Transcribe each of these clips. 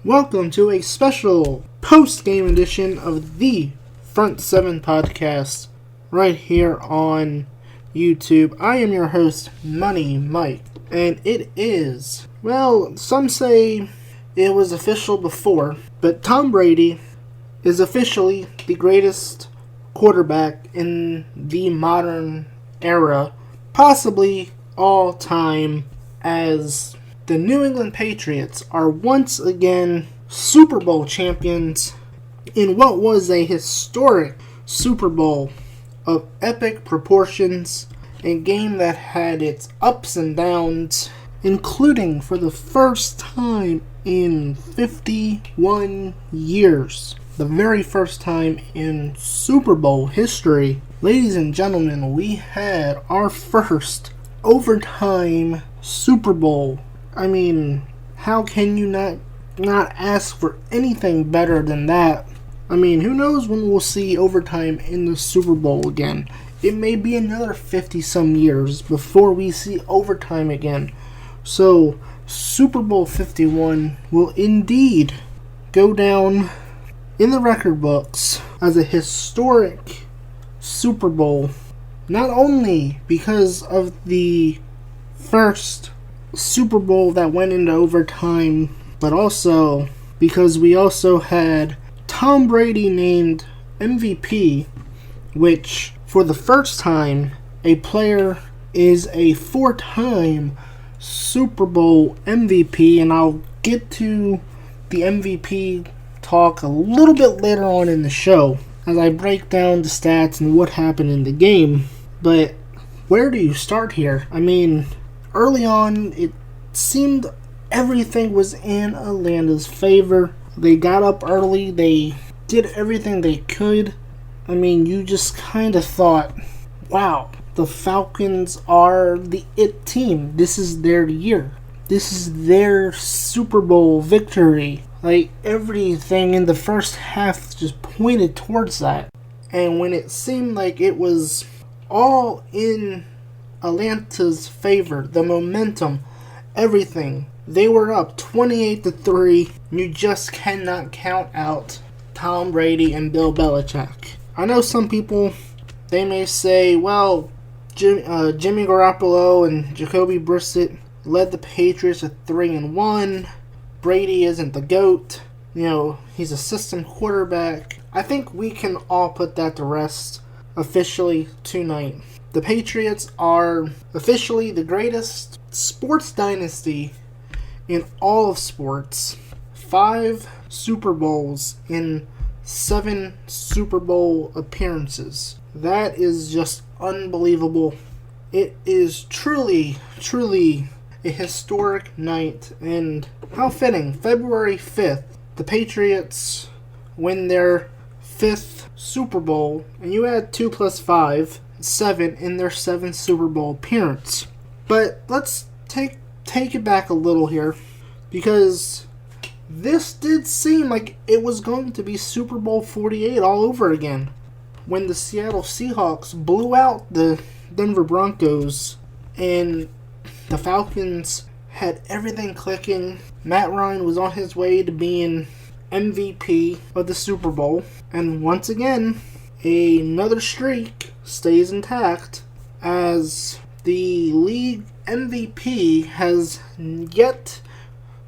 Welcome to a special post-game edition of the Front 7 podcast right here on YouTube. I am your host, Money Mike, and it is, well, some say it was official before, but Tom Brady is officially the greatest quarterback in the modern era, possibly all time, as the New England Patriots are once again Super Bowl champions in what was a historic Super Bowl of epic proportions, a game that had its ups and downs, including for the first time in 51 years, the very first time in Super Bowl history. Ladies and gentlemen, we had our first overtime Super Bowl. I mean, how can you not ask for anything better than that? I mean, who knows when we'll see overtime in the Super Bowl again? It may be another 50-some years before we see overtime again. So, Super Bowl 51 will indeed go down in the record books as a historic Super Bowl, not only because of the first Super Bowl that went into overtime, but also because we also had Tom Brady named MVP, which for the first time a player is a four-time Super Bowl MVP, and I'll get to the MVP talk a little bit later on in the show as I break down the stats and what happened in the game. But where do you start here? I mean, early on, it seemed everything was in Atlanta's favor. They got up early. They did everything they could. I mean, you just kind of thought, wow, the Falcons are the it team. This is their year. This is their Super Bowl victory. Like, everything in the first half just pointed towards that. And when it seemed like it was all in Atlanta's favor, the momentum, everything, they were up 28-3. You just cannot count out Tom Brady and Bill Belichick. I know some people, they may say, well, Jimmy Garoppolo and Jacoby Brissett led the Patriots to 3-1. Brady isn't the GOAT. You know, he's a system quarterback. I think we can all put that to rest officially tonight. The Patriots are officially the greatest sports dynasty in all of sports. 5 Super Bowls in 7 Super Bowl appearances. That is just unbelievable. It is truly a historic night, and how fitting. February 5th, the Patriots win their 5th Super Bowl, and you add 2 plus 5, 7 in their 7th Super Bowl appearance. But let's take it back a little here, because this did seem like it was going to be Super Bowl 48 all over again, when the Seattle Seahawks blew out the Denver Broncos, and the Falcons had everything clicking. Matt Ryan was on his way to being MVP of the Super Bowl, and once again, another streak stays intact, as the league MVP has yet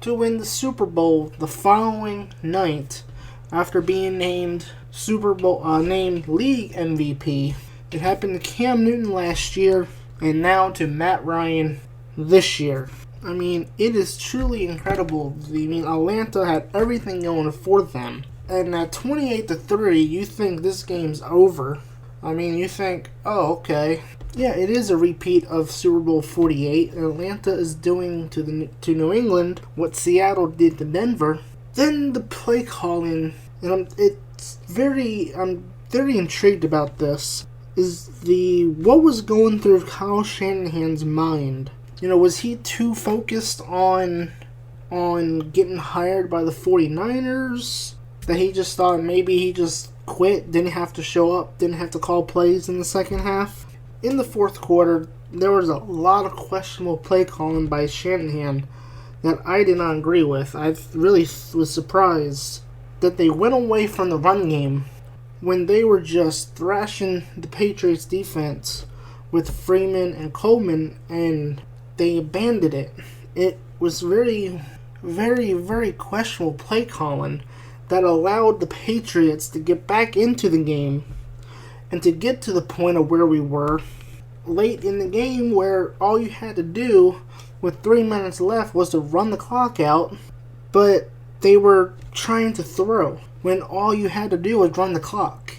to win the Super Bowl the following night after being named named league MVP. It happened to Cam Newton last year, and now to Matt Ryan this year. I mean, it is truly incredible. I mean, Atlanta had everything going for them, and at 28-3, you think this game's over. I mean, you think, oh, okay, yeah, it is a repeat of Super Bowl 48. Atlanta is doing to New England what Seattle did to Denver. Then the play calling, and I'm very intrigued about this, is what was going through Kyle Shanahan's mind. You know, was he too focused on getting hired by the 49ers that he just thought maybe he just quit, didn't have to show up, didn't have to call plays in the second half? In the fourth quarter, there was a lot of questionable play calling by Shanahan that I did not agree with. I really was surprised that they went away from the run game when they were just thrashing the Patriots defense with Freeman and Coleman, and they abandoned it. It was very, very, very questionable play calling that allowed the Patriots to get back into the game and to get to the point of where we were late in the game, where all you had to do with 3 minutes left was to run the clock out, but they were trying to throw when all you had to do was run the clock,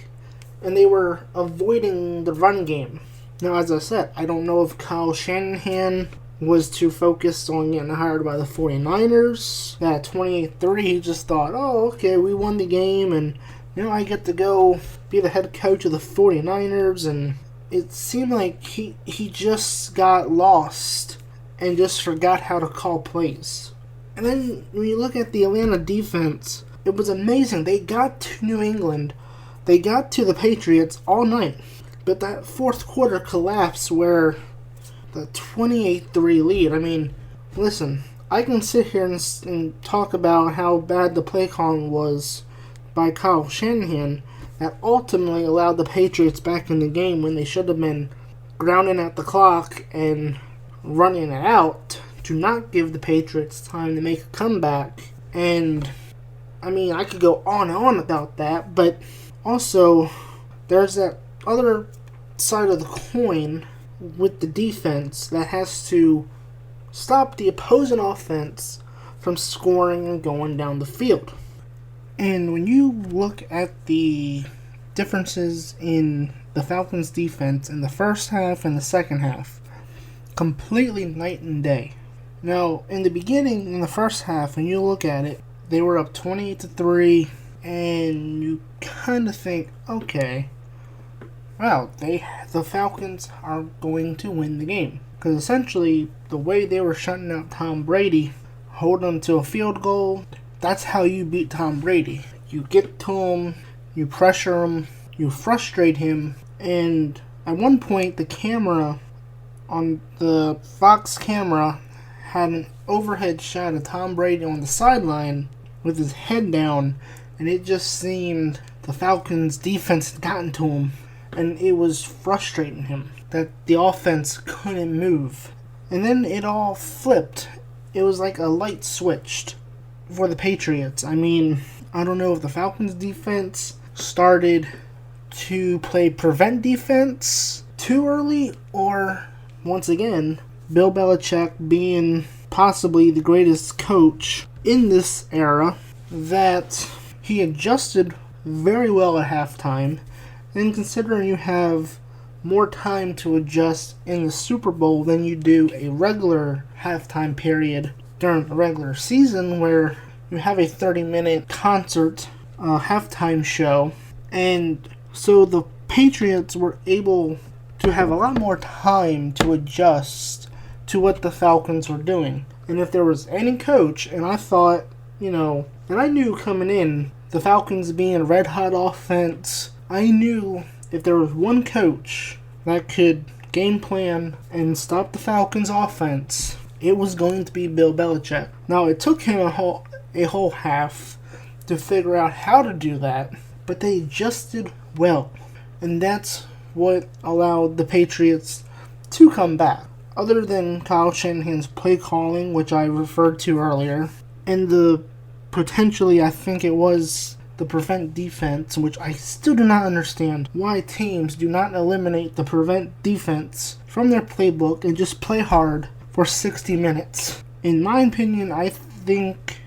and they were avoiding the run game. Now, as I said, I don't know if Kyle Shanahan was too focused on getting hired by the 49ers. That 28-3, he just thought, oh, okay, we won the game, and I get to go be the head coach of the 49ers, and it seemed like he just got lost and just forgot how to call plays. And then when you look at the Atlanta defense, it was amazing. They got to New England. They got to the Patriots all night. But that fourth quarter collapse where the 28-3 lead, I mean, listen, I can sit here and talk about how bad the play calling was by Kyle Shanahan that ultimately allowed the Patriots back in the game when they should have been grounding at the clock and running it out to not give the Patriots time to make a comeback. And, I mean, I could go on and on about that, but also there's that other side of the coin with the defense that has to stop the opposing offense from scoring and going down the field. And when you look at the differences in the Falcons defense in the first half and the second half, completely night and day. Now, in the beginning, in the first half, when you look at it, they were up 28-3, and you kind of think, okay, wow, the Falcons are going to win the game. Because essentially, the way they were shutting out Tom Brady, holding him to a field goal, that's how you beat Tom Brady. You get to him, you pressure him, you frustrate him, and at one point, the camera on the Fox camera had an overhead shot of Tom Brady on the sideline with his head down, and it just seemed the Falcons' defense had gotten to him, and it was frustrating him that the offense couldn't move. And then it all flipped. It was like a light switched for the Patriots. I mean, I don't know if the Falcons' defense started to play prevent defense too early, or once again, Bill Belichick being possibly the greatest coach in this era, that he adjusted very well at halftime. And considering you have more time to adjust in the Super Bowl than you do a regular halftime period during the regular season, where you have a 30-minute concert halftime show, and so the Patriots were able to have a lot more time to adjust to what the Falcons were doing. And if there was any coach, and I thought, and I knew coming in, the Falcons being a red-hot offense, I knew if there was one coach that could game plan and stop the Falcons' offense, it was going to be Bill Belichick. Now, it took him a whole half to figure out how to do that, but they adjusted well. And that's what allowed the Patriots to come back. Other than Kyle Shanahan's play calling, which I referred to earlier, and the potentially, I think it was the prevent defense, which I still do not understand why teams do not eliminate the prevent defense from their playbook and just play hard for 60 minutes. In my opinion, I think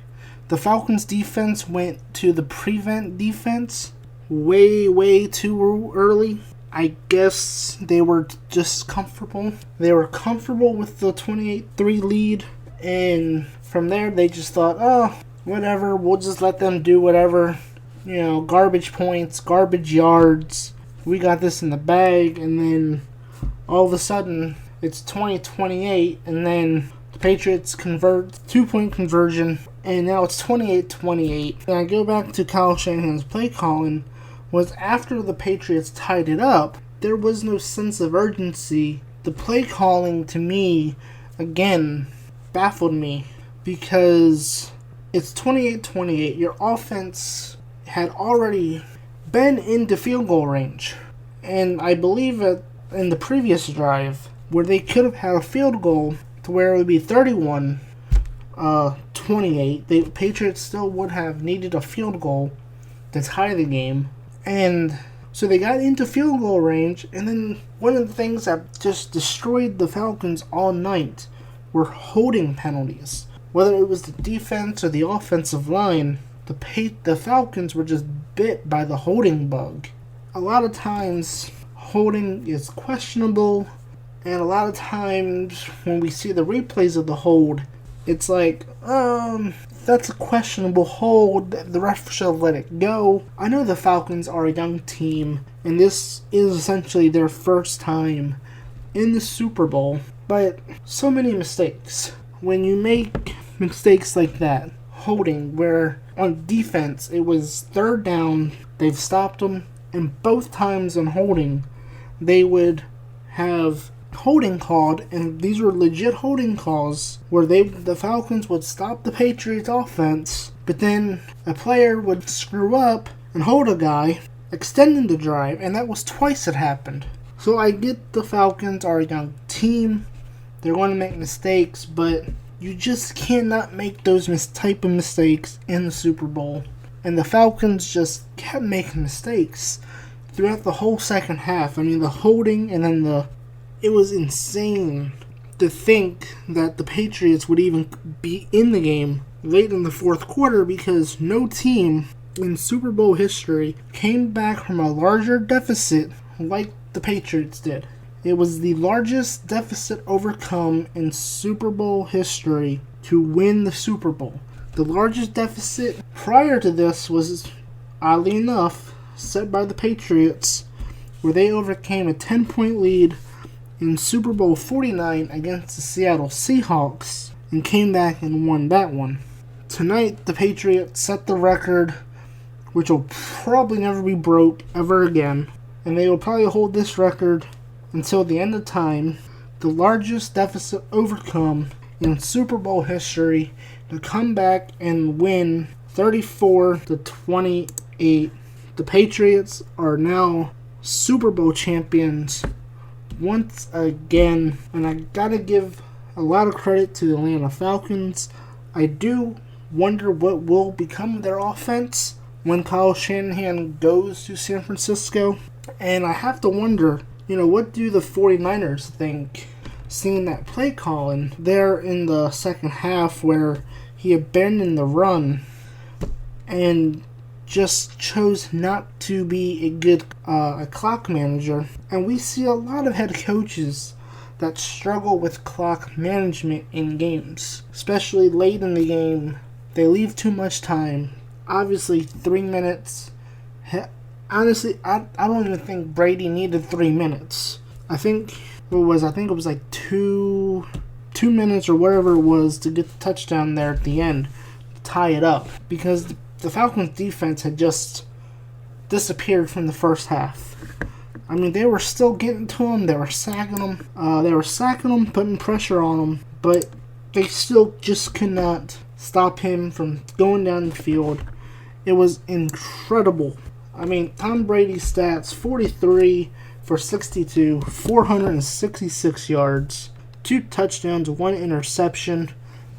the Falcons defense went to the prevent defense way too early. I guess they were just comfortable. They were comfortable with the 28-3 lead, and from there they just thought, oh, whatever, we'll just let them do whatever. Garbage points, garbage yards. We got this in the bag, and then all of a sudden it's 20-28, and then the Patriots convert 2-point conversion, and now it's 28-28. And I go back to Kyle Shanahan's play calling. Was after the Patriots tied it up, there was no sense of urgency. The play calling, to me, again, baffled me. because it's 28-28. Your offense had already been into field goal range. And I believe that in the previous drive, where they could have had a field goal to where it would be 31-28, the Patriots still would have needed a field goal to tie the game. And so they got into field goal range, and then one of the things that just destroyed the Falcons all night were holding penalties. Whether it was the defense or the offensive line, the Falcons were just bit by the holding bug. A lot of times, holding is questionable, and a lot of times when we see the replays of the hold, it's like, that's a questionable hold. The ref should have let it go. I know the Falcons are a young team, and this is essentially their first time in the Super Bowl, but so many mistakes. When you make mistakes like that, holding, where on defense it was third down, they've stopped them, and both times on holding, they would have holding called, and these were legit holding calls where the Falcons would stop the Patriots offense, but then a player would screw up and hold a guy, extending the drive, and that was twice it happened. So I get the Falcons are a young team, they're going to make mistakes, but you just cannot make those type of mistakes in the Super Bowl. And the Falcons just kept making mistakes throughout the whole second half. I mean, the holding and then it was insane to think that the Patriots would even be in the game late in the fourth quarter, because no team in Super Bowl history came back from a larger deficit like the Patriots did. It was the largest deficit overcome in Super Bowl history to win the Super Bowl. The largest deficit prior to this was, oddly enough, set by the Patriots, where they overcame a 10-point lead in Super Bowl 49 against the Seattle Seahawks and came back and won that one. Tonight, the Patriots set the record, which will probably never be broke ever again, and they will probably hold this record until the end of time, the largest deficit overcome in Super Bowl history, to come back and win 34-28. The Patriots are now Super Bowl champions once again, and I gotta give a lot of credit to the Atlanta Falcons. I do wonder what will become of their offense when Kyle Shanahan goes to San Francisco, and I have to wonder, what do the 49ers think, seeing that play calling there in the second half where he abandoned the run and just chose not to be a good clock manager. And we see a lot of head coaches that struggle with clock management in games, especially late in the game. They leave too much time. Obviously, 3 minutes. Honestly, I don't even think Brady needed 3 minutes. I think it was like 2 minutes or whatever it was to get the touchdown there at the end to tie it up, because the Falcons defense had just disappeared from the first half. I mean, they were still getting to him. They were sacking him. Putting pressure on him, but they still just could not stop him from going down the field. It was incredible. I mean, Tom Brady's stats: 43 for 62, 466 yards, 2 touchdowns, 1 interception,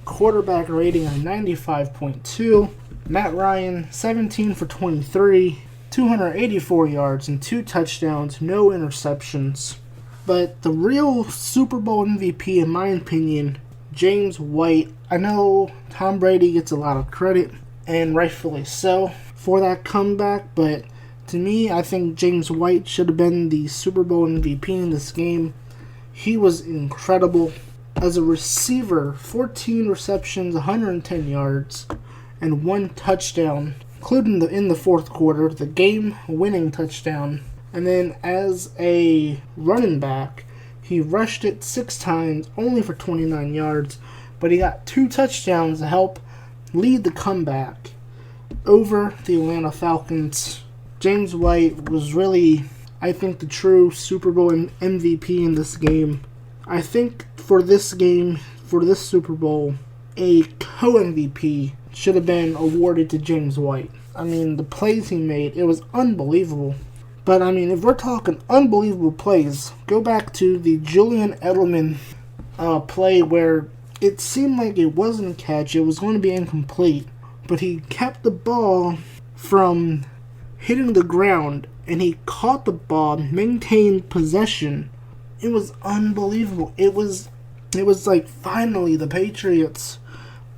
quarterback rating of 95.2. Matt Ryan, 17 for 23, 284 yards and 2 touchdowns, no interceptions. But the real Super Bowl MVP, in my opinion, James White. I know Tom Brady gets a lot of credit, and rightfully so, for that comeback, but to me, I think James White should have been the Super Bowl MVP in this game. He was incredible. As a receiver, 14 receptions, 110 yards, and 1 touchdown, including in the fourth quarter, the game-winning touchdown. And then as a running back, he rushed it 6 times, only for 29 yards, but he got 2 touchdowns to help lead the comeback over the Atlanta Falcons. James White was really, I think, the true Super Bowl MVP in this game. I think for this game, for this Super Bowl, a co-MVP should have been awarded to James White. I mean, the plays he made, it was unbelievable. But, I mean, if we're talking unbelievable plays, go back to the Julian Edelman play where it seemed like it wasn't a catch, it was going to be incomplete, but he kept the ball from hitting the ground, and he caught the ball, maintained possession. It was unbelievable. It was like finally the Patriots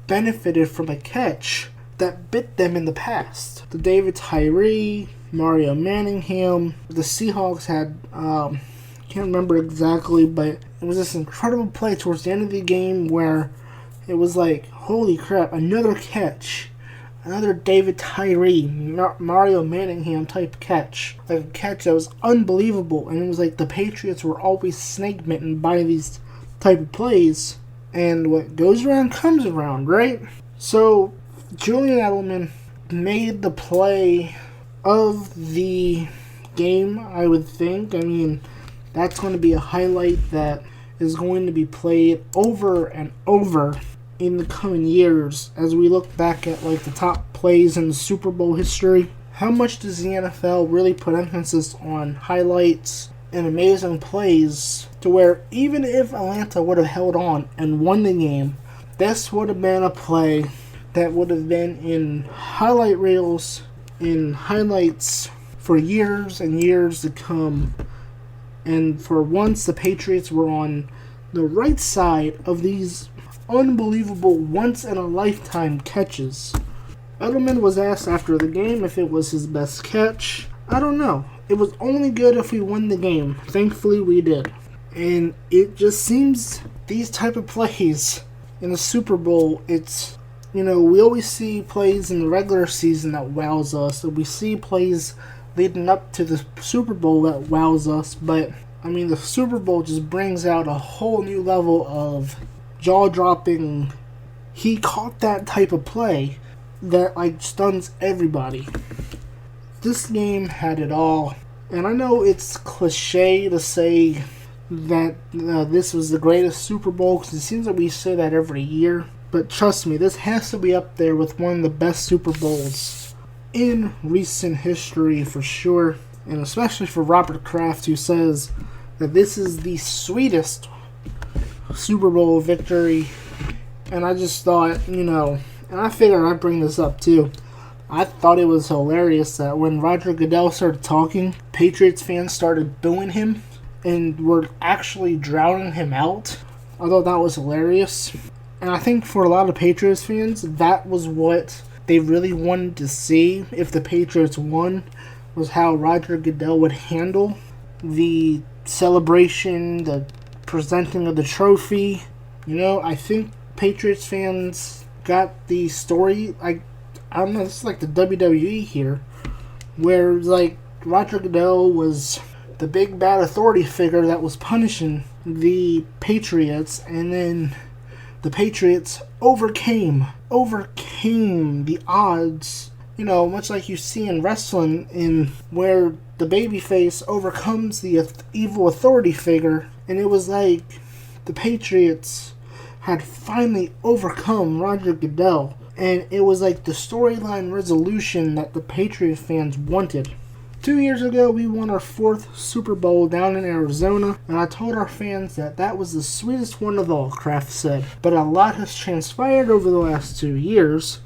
benefited from a catch that bit them in the past. The David Tyree, Mario Manningham, the Seahawks had, can't remember exactly, but it was this incredible play towards the end of the game where it was like, holy crap, another catch. Another David Tyree, Mario Manningham type catch. Like a catch that was unbelievable. And it was like the Patriots were always snake bitten by these type of plays. And what goes around comes around, right? So Julian Edelman made the play of the game, I would think. I mean, that's going to be a highlight that is going to be played over and over in the coming years as we look back at like the top plays in the Super Bowl history. How much does the NFL really put emphasis on highlights and amazing plays to where even if Atlanta would have held on and won the game, this would have been a play that would have been in highlight reels, in highlights for years and years to come. And for once, the Patriots were on the right side of these unbelievable once-in-a-lifetime catches. Edelman was asked after the game if it was his best catch. I don't know. It was only good if we won the game. Thankfully, we did. And it just seems these type of plays in the Super Bowl, it's, you know, we always see plays in the regular season that wows us. And we see plays leading up to the Super Bowl that wows us. But, I mean, the Super Bowl just brings out a whole new level of jaw-dropping. He caught that type of play that like stuns everybody. This game had it all, and I know it's cliche to say that this was the greatest Super Bowl because it seems like we say that every year, but trust me, this has to be up there with one of the best Super Bowls in recent history for sure, and especially for Robert Kraft, who says that this is the sweetest Super Bowl victory. And I just thought, you know, and I figured I'd bring this up too. I thought it was hilarious that when Roger Goodell started talking, Patriots fans started booing him and were actually drowning him out. I thought that was hilarious. And I think for a lot of Patriots fans, that was what they really wanted to see if the Patriots won, was how Roger Goodell would handle the celebration, the presenting of the trophy. You know, I think Patriots fans got the story. I don't know, this is like the WWE here, where like Roger Goodell was the big bad authority figure that was punishing the Patriots, and then the Patriots overcame the odds. You know, much like you see in wrestling, in where the babyface overcomes the evil authority figure, and it was like the Patriots had finally overcome Roger Goodell, and it was like the storyline resolution that the Patriot fans wanted. 2 years ago, we won our 4th Super Bowl down in Arizona, and I told our fans that that was the sweetest one of all, Kraft said. But a lot has transpired over the last 2 years,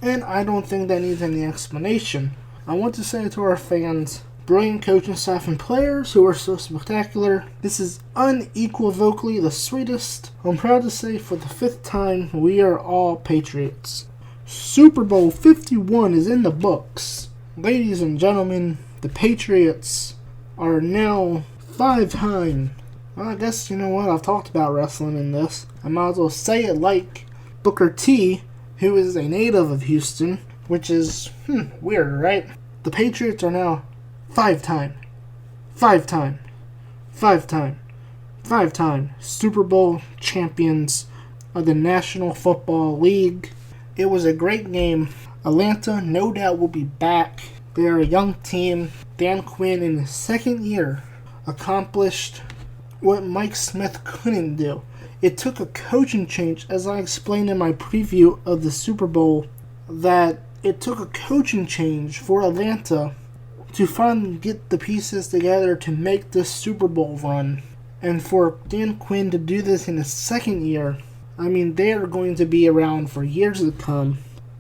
and I don't think that needs any explanation. I want to say to our fans, brilliant coaching staff and players who are so spectacular, this is unequivocally the sweetest. I'm proud to say for the 5th time, we are all Patriots. Super Bowl 51 is in the books. Ladies and gentlemen, the Patriots are now 5-time. Well, I guess, you know what, I've talked about wrestling in this. I might as well say it like Booker T, who is a native of Houston, which is, weird, right? The Patriots are now 5-time Super Bowl champions of the National Football League. It was a great game. Atlanta, no doubt, will be back. They are a young team. Dan Quinn, in his 2nd year, accomplished what Mike Smith couldn't do. it took a coaching change, as I explained in my preview of the Super Bowl, that it took a coaching change for Atlanta to finally get the pieces together to make this Super Bowl run. And for Dan Quinn to do this in his second year, I mean, they are going to be around for years to come.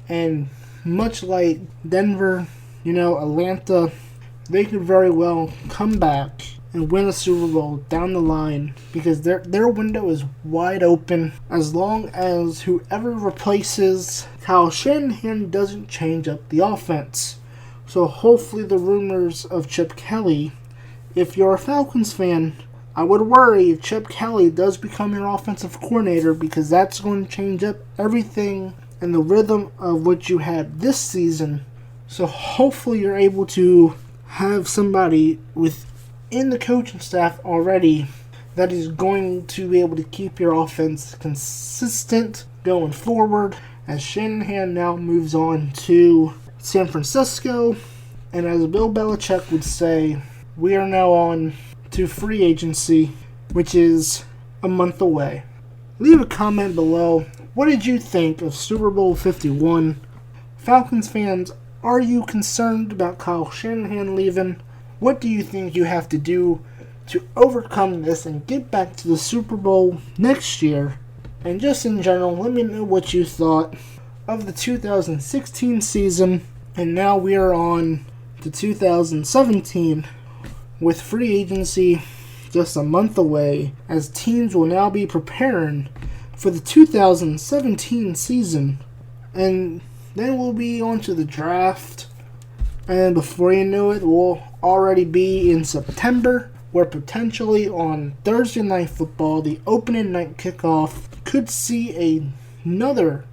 And much like Denver, Atlanta, they could very well come back and win a Super Bowl down the line, because their window is wide open as long as whoever replaces Kyle Shanahan doesn't change up the offense. So hopefully the rumors of Chip Kelly, if you're a Falcons fan, I would worry if Chip Kelly does become your offensive coordinator, because that's going to change up everything and the rhythm of what you had this season. So hopefully you're able to have somebody within the coaching staff already that is going to be able to keep your offense consistent going forward, as Shanahan now moves on to San Francisco. And as Bill Belichick would say, we are now on to free agency, which is a month away. Leave a comment below. What did you think of Super Bowl 51? Falcons fans, are you concerned about Kyle Shanahan leaving? What do you think you have to do to overcome this and get back to the Super Bowl next year? And just in general, let me know what you thought of the 2016 season. And now we are on to 2017 with free agency just a month away, as teams will now be preparing for the 2017 season. And then we'll be on to the draft. And before you know it, we'll already be in September, where potentially on Thursday Night Football, the opening night kickoff, could see another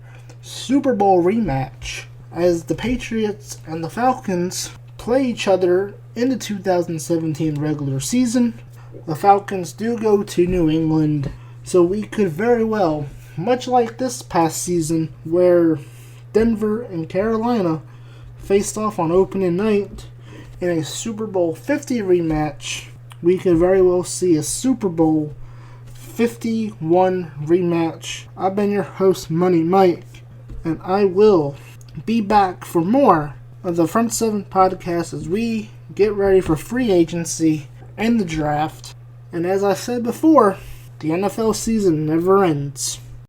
Super Bowl rematch, as the Patriots and the Falcons play each other in the 2017 regular season. The Falcons do go to New England, so we could very well, much like this past season where Denver and Carolina faced off on opening night in a Super Bowl 50 rematch, we could very well see a Super Bowl 51 rematch. I've been your host, Money Mike, and I will be back for more of the Front 7 podcast as we get ready for free agency and the draft. And as I said before, the NFL season never ends.